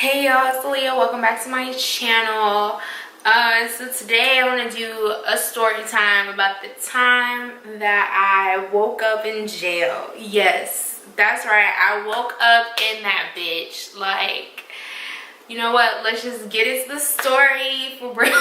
Hey y'all, it's Leah. Welcome back to my channel. So today I want to do a story time about the time that I woke up in jail. Yes, that's right. I woke up in that bitch. Like, you know what? Let's just get into the story for real.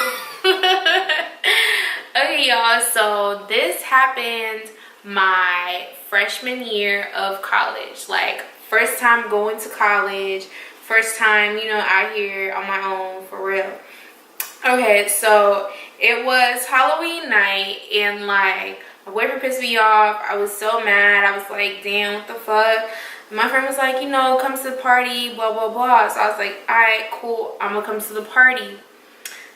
Okay, y'all. So this happened my freshman year of college. Like, first time going to college. First time, out here on my own, for real. Okay, so it was Halloween night, and like, my boyfriend pissed me off. I was so mad. I was like, damn, what the fuck? My friend was like, come to the party, blah, blah, blah. So I was like, all right, cool. I'm gonna come to the party.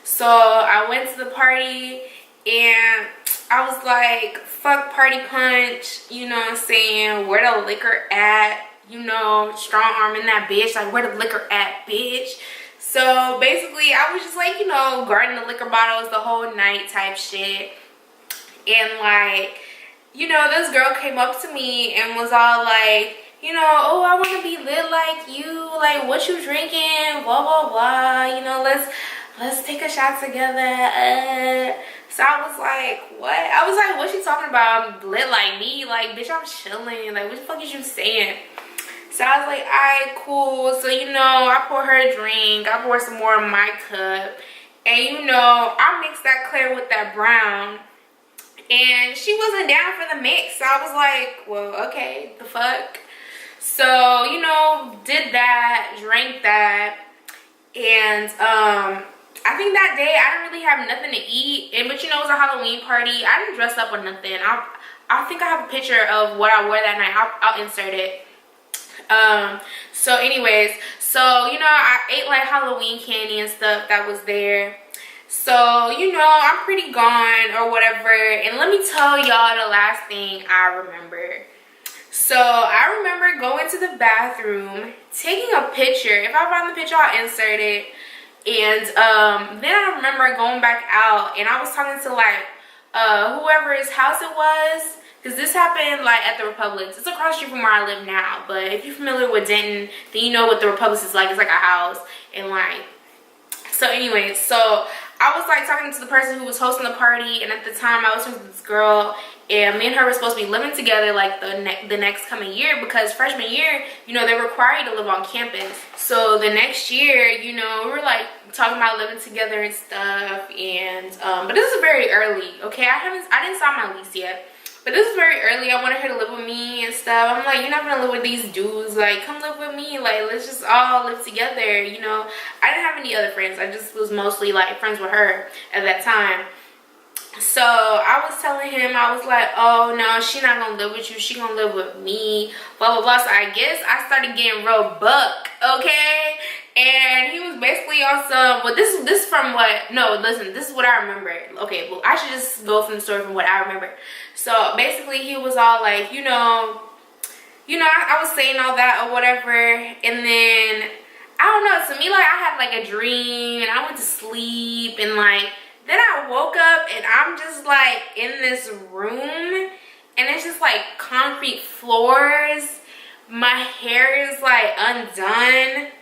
So I went to the party, and I was like, fuck party punch, you know what I'm saying? Where the liquor at? Strong arm in that bitch, like, where the liquor at, bitch? So basically I was just like, guarding the liquor bottles the whole night type shit. And like, this girl came up to me and was all like, oh, I want to be lit like you, like, what you drinking, blah blah blah, let's take a shot together. So I was like, what? I was like, what you talking about? I'm lit like me? Like, bitch, I'm chilling. Like, what the fuck is you saying? So I was like, all right, cool. So, I poured her a drink. I poured some more in my cup. And, I mixed that clear with that brown. And she wasn't down for the mix. So I was like, well, okay, the fuck. So, did that, drank that. And I think that day I didn't really have nothing to eat. But, it was a Halloween party. I didn't dress up or nothing. I think I have a picture of what I wore that night. I'll insert it. So anyways, I ate like Halloween candy and stuff that was there. So, I'm pretty gone or whatever. And let me tell y'all the last thing I remember. So I remember going to the bathroom, taking a picture. If I find the picture, I'll insert it. And then I remember going back out, and I was talking to like whoever's house it was. Because this happened like at the Republix. It's across the street from where I live now. But if you're familiar with Denton, then you know what the Republix is like. It's like a house. And like, so anyways, so I was like talking to the person who was hosting the party. And at the time I was talking to this girl. And me and her were supposed to be living together like the next coming year. Because freshman year, they require you to live on campus. So the next year, we were like talking about living together and stuff. And but this is very early, okay? I didn't sign my lease yet. But this is very early. I wanted her to live with me and stuff. I'm like, you're not gonna live with these dudes. Like, come live with me. Like, let's just all live together, I didn't have any other friends. I just was mostly like friends with her at that time. So I was telling him, I was like, oh no, she not gonna live with you. She gonna live with me. Blah, blah, blah. So I guess I started getting real buck, okay? And he was basically on some, well, this from what, no, listen, this is what I remember. Okay, well, I should just go from the story from what I remember. So basically he was all like, I was saying all that or whatever. And then, I don't know, to me, like, I had like a dream and I went to sleep. And like, then I woke up and I'm just like in this room. And it's just like concrete floors. My hair is like undone.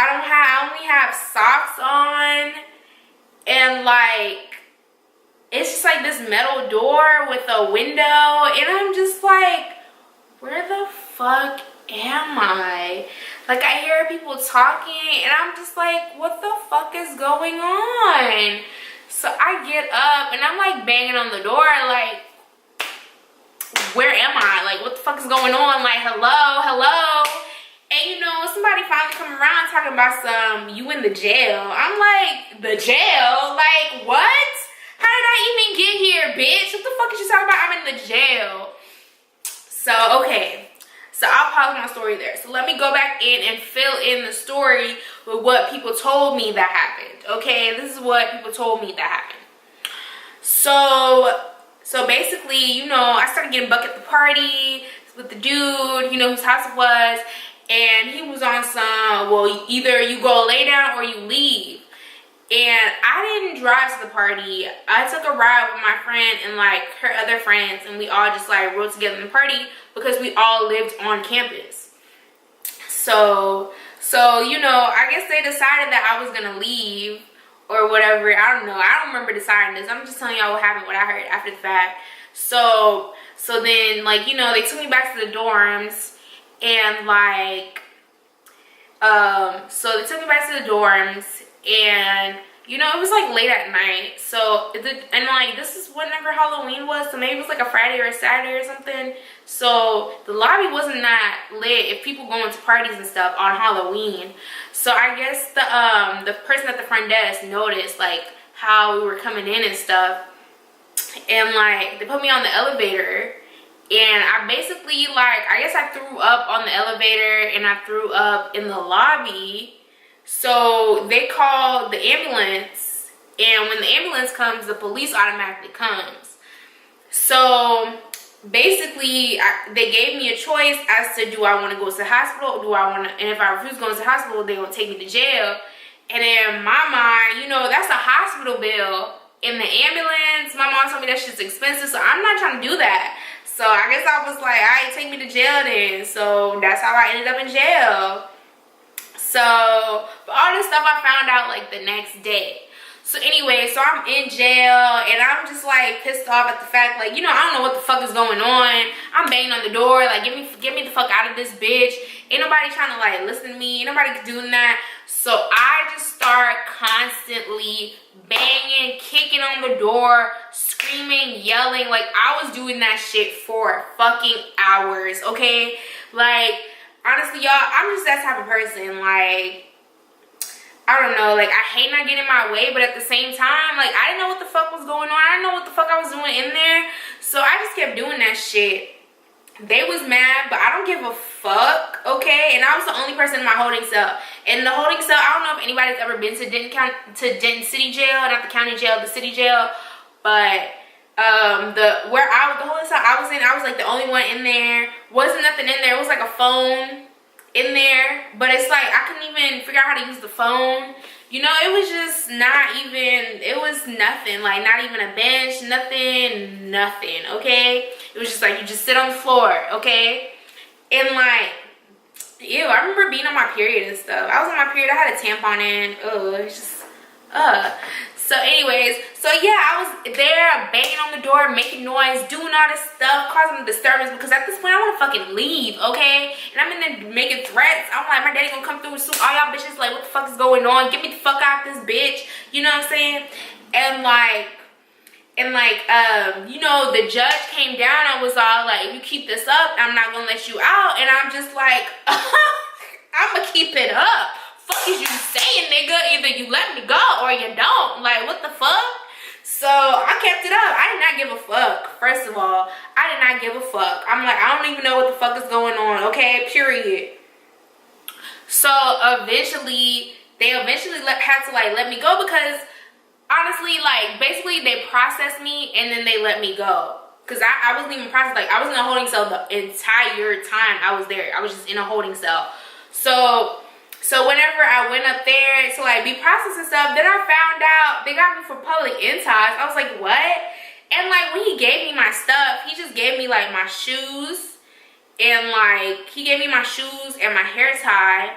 I only have socks on, and like, it's just like this metal door with a window, and I'm just like, where the fuck am I? Like, I hear people talking, and I'm just like, what the fuck is going on? So I get up, and I'm like banging on the door, like, where am I? Like, what the fuck is going on? Like, hello, hello? And somebody finally come around talking about some, you in the jail. I'm like, the jail? Like, what? How did I even get here, bitch? What the fuck is you talking about? I'm in the jail. So, okay. So I'll pause my story there. So let me go back in and fill in the story with what people told me that happened. Okay, this is what people told me that happened. So basically, I started getting bucked at the party with the dude, whose house it was. And he was on some, well, either you go lay down or you leave. And I didn't drive to the party. I took a ride with my friend and like her other friends, and we all just like rode together in the party because we all lived on campus. So So, you know, I guess they decided that I was gonna leave or whatever. I don't know. I don't remember deciding this. I'm just telling y'all what happened, what I heard after the fact. So then, like, you know, they took me back to the dorms, and like, so they took me back to the dorms, and you know, it was like late at night. So and like, this is whenever Halloween was, so maybe it was like a Friday or a Saturday or something. So the lobby wasn't that lit if people going to parties and stuff on Halloween. So I guess the person at the front desk noticed like how we were coming in and stuff, and like they put me on the elevator, and I basically, like, I guess I threw up on the elevator and I threw up in the lobby. So they called the ambulance, and when the ambulance comes, the police automatically comes. So basically, they gave me a choice as to, do I want to go to the hospital, or do I want to, and if I refuse going to the hospital, they're going to take me to jail. And in my mind, you know, that's a hospital bill. In the ambulance, my mom told me that shit's expensive, so I'm not trying to do that. So I guess I was like, all right, take me to jail then. So that's how I ended up in jail. So, but all this stuff I found out like the next day. So anyway, so I'm in jail, and I'm just like pissed off at the fact, like, you know, I don't know what the fuck is going on. I'm banging on the door, like, get me the fuck out of this bitch. Ain't nobody trying to like listen to me. Ain't nobody doing that. So I just start constantly banging, kicking on the door, screaming, yelling. Like, I was doing that shit for fucking hours, okay? Like, honestly, y'all, I'm just that type of person. Like, I don't know, like, I hate not getting my way, but at the same time, like, I didn't know what the fuck was going on. I didn't know what the fuck I was doing in there. So I just kept doing that shit. They was mad, but I don't give a fuck, okay? And I was the only person in my holding cell. And the holding cell, I don't know if anybody's ever been to Denton City Jail, not the county jail, the city jail. But the holding cell I was in, I was like the only one in there. Wasn't nothing in there. It was like a phone in there, but it's like I couldn't even figure out how to use the phone. You know, it was just not even, it was nothing, like not even a bench, nothing, okay? It was just like, you just sit on the floor, okay? And like, ew, I remember being on my period and stuff. I was on my period, I had a tampon in, it's just, So anyways, so yeah, I was there banging on the door, making noise, doing all this stuff, causing disturbance, because at this point I want to fucking leave, okay? And I'm in there making threats. I'm like, my daddy gonna come through and sue all y'all bitches, like, what the fuck is going on? Get me the fuck out this bitch, you know what I'm saying? And you know, the judge came down and was all like, if you keep this up, I'm not gonna let you out. And I'm just like, I'm gonna keep it up. Fuck is you saying, nigga? Either you let me go or you don't. Like, what the fuck? So I kept it up. I did not give a fuck. First of all, I did not give a fuck. I'm like, I don't even know what the fuck is going on, okay? Period. So eventually they had to like let me go, because honestly, like, basically they processed me and then they let me go. Because I wasn't even processed. Like, I was in a holding cell the entire time I was there. I was just in a holding cell. So whenever I went up there to like be processed and stuff, then I found out they got me for public intox. I was like, what? And like, when he gave me my stuff, he just gave me like my shoes, and like he gave me my shoes and my hair tie.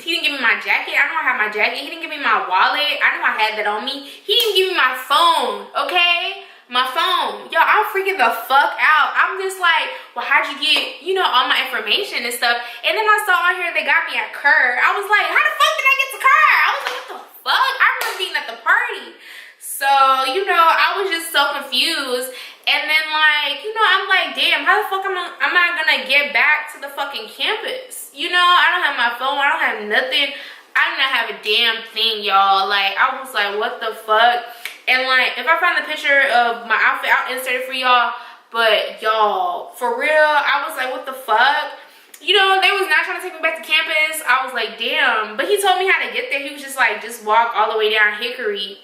He didn't give me my jacket. I know I had my jacket. He didn't give me my wallet. I know I had that on me. He didn't give me my phone, okay? My phone. Yo, I'm freaking the fuck out. I'm just like, well, how'd you get, you know, all my information and stuff? And then I saw on here they got me at Kerr. I was like, how the fuck did I get to Kerr? I was like, what the fuck? I remember being at the party. So, you know, I was just so confused. And then, like, you know, I'm like, damn, how the fuck am I gonna get back to the fucking campus? You know, I don't have my phone. I don't have nothing. I do not have a damn thing, y'all. Like, I was like, what the fuck? And like, if I find the picture of my outfit, I'll insert it for y'all. But y'all, for real, I was like, what the fuck? You know, they was not trying to take me back to campus. I was like, damn. But he told me how to get there. He was just like, just walk all the way down Hickory.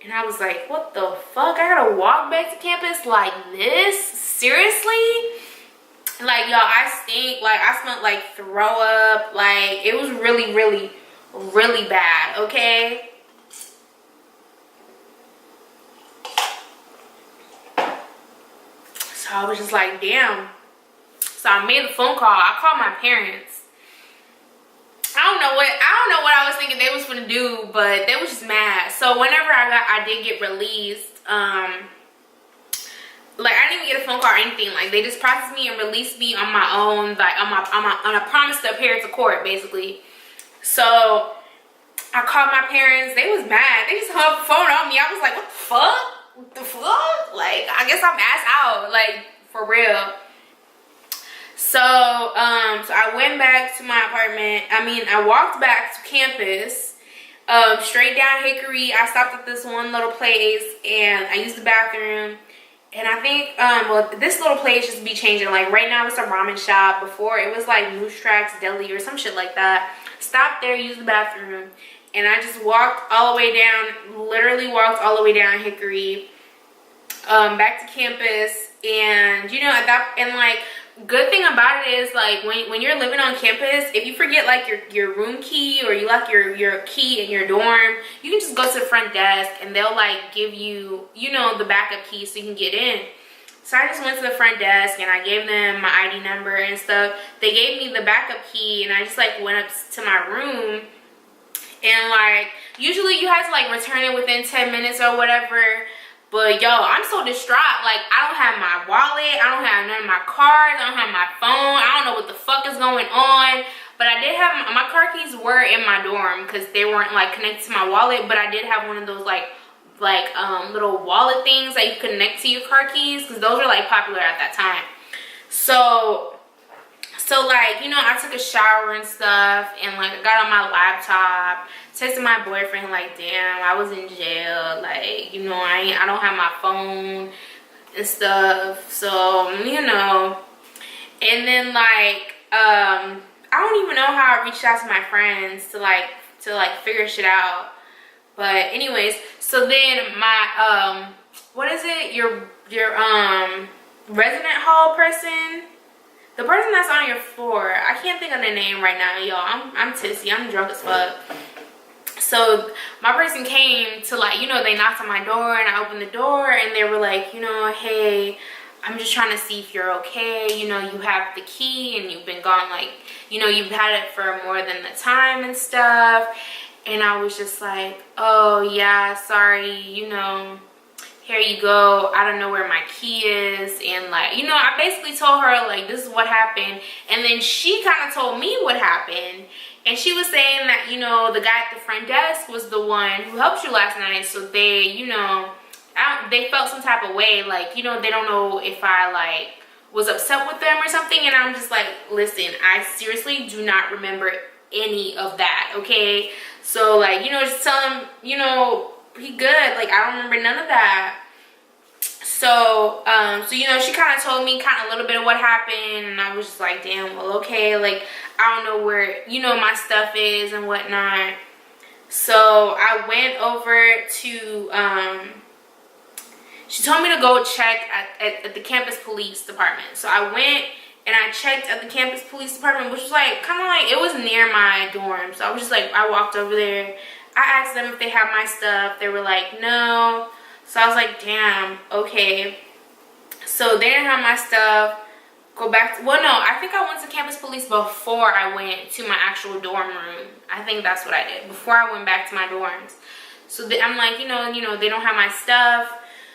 And I was like, what the fuck? I gotta walk back to campus like this? Seriously? Like, y'all, I stink. Like, I smelled like throw up. Like, it was really, really, really bad, okay? So I was just like, damn. So I made a phone call. I called my parents. thinking they was gonna do, but they was just mad. So whenever I did get released, like I didn't even get a phone call or anything. Like they just processed me and released me on my own, like on a promise to appear to court, basically. So I called my parents. They was mad. They just hung up the phone on me. I was like, what the fuck? What the fuck? Like, I guess I'm ass out, like, for real. So I went back to my apartment. I mean, I walked back to campus, straight down Hickory. I stopped at this one little place and I used the bathroom. And I think, well, this little place just be changing. Like, right now it's a ramen shop. Before, it was like Moose Tracks Deli or some shit like that. Stopped there, used the bathroom. And I just walked all the way down, literally walked all the way down Hickory, back to campus. And, you know, at that, and like, good thing about it is, like, when you're living on campus, if you forget like your room key, or you left your key in your dorm, you can just go to the front desk and they'll like give you, you know, the backup key so you can get in. So I just went to the front desk and I gave them my ID number and stuff. They gave me the backup key and I just like went up to my room. And like, usually you have to like return it within 10 minutes or whatever. But yo, I'm so distraught. Like, I don't have my wallet. I don't have none of my cards. I don't have my phone. I don't know what the fuck is going on. But I did have, my car keys were in my dorm because they weren't like connected to my wallet. But I did have one of those like little wallet things that you connect to your car keys, because those were like popular at that time. So like, you know, I took a shower and stuff, and like I got on my laptop, texted my boyfriend like, damn, I was in jail, like, you know, I don't have my phone and stuff. So, you know, and then like I don't even know how I reached out to my friends to like figure shit out. But anyways, so then my what is it, your resident hall person, the person that's on your floor, I can't think of the name right now, y'all. I'm tipsy, I'm drunk as fuck. So my person came to, like, you know, they knocked on my door and I opened the door and they were like, you know, hey, I'm just trying to see if you're okay. You know, you have the key and you've been gone, like, you know, you've had it for more than the time and stuff. And I was just like, oh yeah, sorry, you know, here you go, I don't know where my key is. And like, you know, I basically told her like, this is what happened. And then she kind of told me what happened. And she was saying that, you know, the guy at the front desk was the one who helped you last night. So they, you know, they felt some type of way, like, you know, they don't know if I like was upset with them or something. And I'm just like, listen, I seriously do not remember any of that, okay? So like, you know, just tell him, you know, he good, like, I don't remember none of that. So so you know, she kind of told me a little bit of what happened, and I was just like, damn, well, okay, like, I don't know where, you know, my stuff is and whatnot. So I went over to she told me to go check at the campus police department. So I went and I checked at the campus police department, which was like kind of like, it was near my dorm. So I was just like, I walked over there, I asked them if they had my stuff. They were like, no. So I was like, damn, okay. So they didn't have my stuff. Go back to, well, no, I think I went to campus police before I went to my actual dorm room. I think that's what I did, before I went back to my dorms. So I'm like, you know, they don't have my stuff.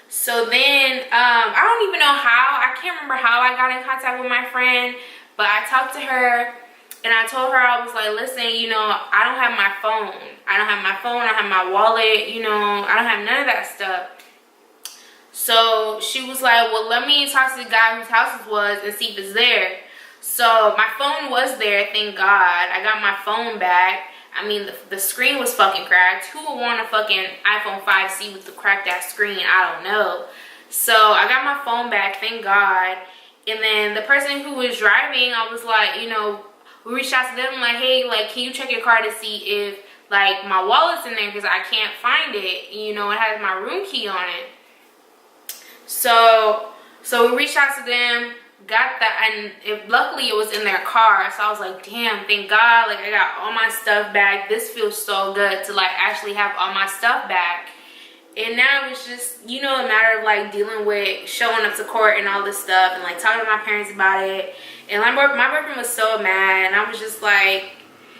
So then, I don't even know how, I can't remember how I got in contact with my friend, but I talked to her and I told her, I was like, listen, you know, I don't have my phone. I don't have my phone, I don't have my wallet, you know, I don't have none of that stuff. So she was like, well, let me talk to the guy whose house it was and see if it's there. So my phone was there, thank God. I got my phone back. I mean, the screen was fucking cracked. Who would want a fucking iPhone 5C with the cracked ass screen? I don't know. So I got my phone back, thank God. And then the person who was driving, I was like, you know, we reached out to them like, hey, like, can you check your car to see if like my wallet's in there, because I can't find it. You know, it has my room key on it. So we reached out to them, got that, and luckily it was in their car. So I was like, damn, thank God, like, I got all my stuff back. This feels so good to like actually have all my stuff back. And now it's just, you know, a matter of like dealing with showing up to court and all this stuff, and like talking to my parents about it. And my boyfriend was so mad, and I was just like,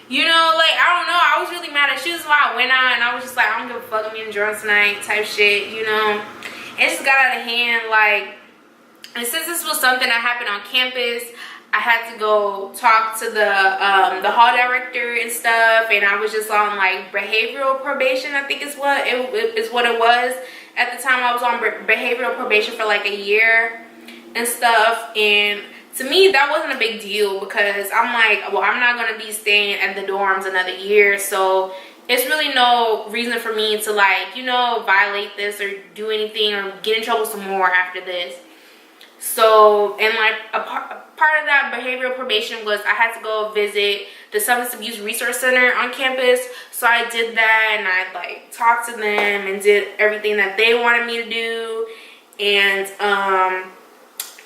you know, like, I don't know, I was really mad at. She was why I went out, and I was just like, I don't give a fuck, I'm getting drunk tonight type shit, you know. It just got out of hand, like. And since this was something that happened on campus, I had to go talk to the hall director and stuff, and I was just on like behavioral probation, I think is what it was. At the time I was on behavioral probation for like a year and stuff, and to me that wasn't a big deal because I'm like, well, I'm not gonna be staying at the dorms another year, so it's really no reason for me to, like, you know, violate this or do anything or get in trouble some more after this. So, and like a part of that behavioral probation was I had to go visit the substance abuse resource center on campus. So I did that, and I like talked to them and did everything that they wanted me to do. And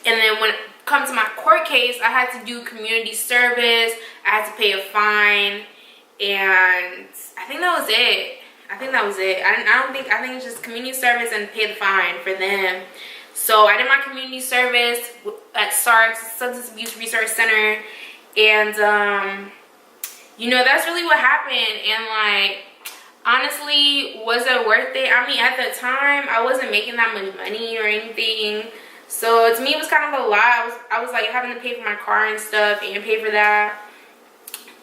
then when it comes to my court case, I had to do community service. I had to pay a fine, and I think that was it. I think it's just community service and pay the fine for them. So I did my community service at SARC's Substance Abuse Resource Center, and you know, that's really what happened. And like, honestly, was it worth it? I mean, at the time I wasn't making that much money or anything, so to me it was kind of a lot. I was like having to pay for my car and stuff and pay for that.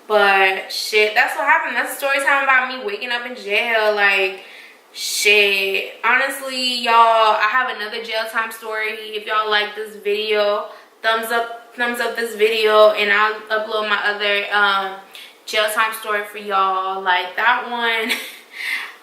But shit, that's what happened. That's a story time about me waking up in jail. Like, shit, honestly, y'all, I have another jail time story. If y'all like this video, thumbs up this video, and I'll upload my other jail time story for y'all. Like that one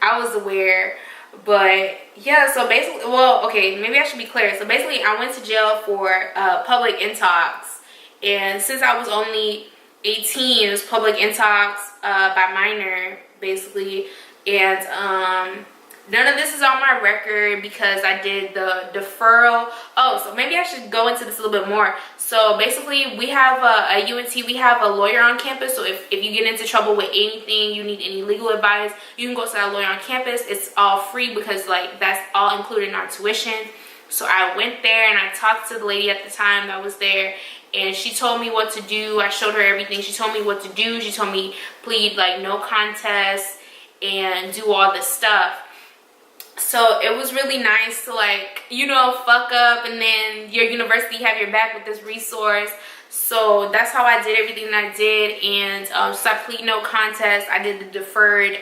I was aware. But yeah, so basically, well, okay, maybe I should be clear. So basically I went to jail for public intox, and since I was only 18, it was public intox by minor basically. And none of this is on my record because I did the deferral. Oh, so maybe I should go into this a little bit more. So basically, we have at UNT, we have a lawyer on campus. So if you get into trouble with anything, you need any legal advice, you can go to that lawyer on campus. It's all free because like that's all included in our tuition. So I went there and I talked to the lady at the time that was there, and she told me what to do. I showed her everything. She told me what to do. She told me plead like no contest and do all this stuff. So it was really nice to, like, you know, fuck up, and then your university have your back with this resource. So that's how I did everything that I did. And so I plead no contest. I did the deferred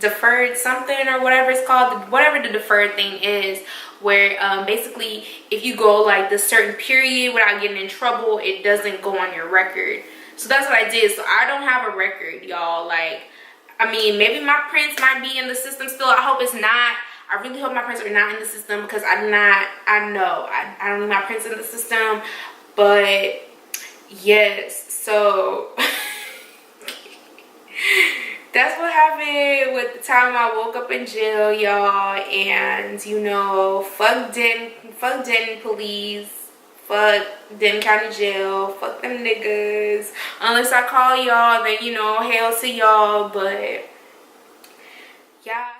deferred something or whatever it's called, whatever the deferred thing is, where basically if you go like this certain period without getting in trouble, it doesn't go on your record. So that's what I did. So I don't have a record, y'all. Like, I mean, maybe my prints might be in the system still. I hope it's not. I really hope my prints are not in the system, because I don't need my prints in the system. But yes, so that's what happened with the time I woke up in jail, y'all. And you know, fuck Denton police, fuck Denton County Jail, fuck them niggas. Unless I call y'all, then you know, hail to y'all. But yeah.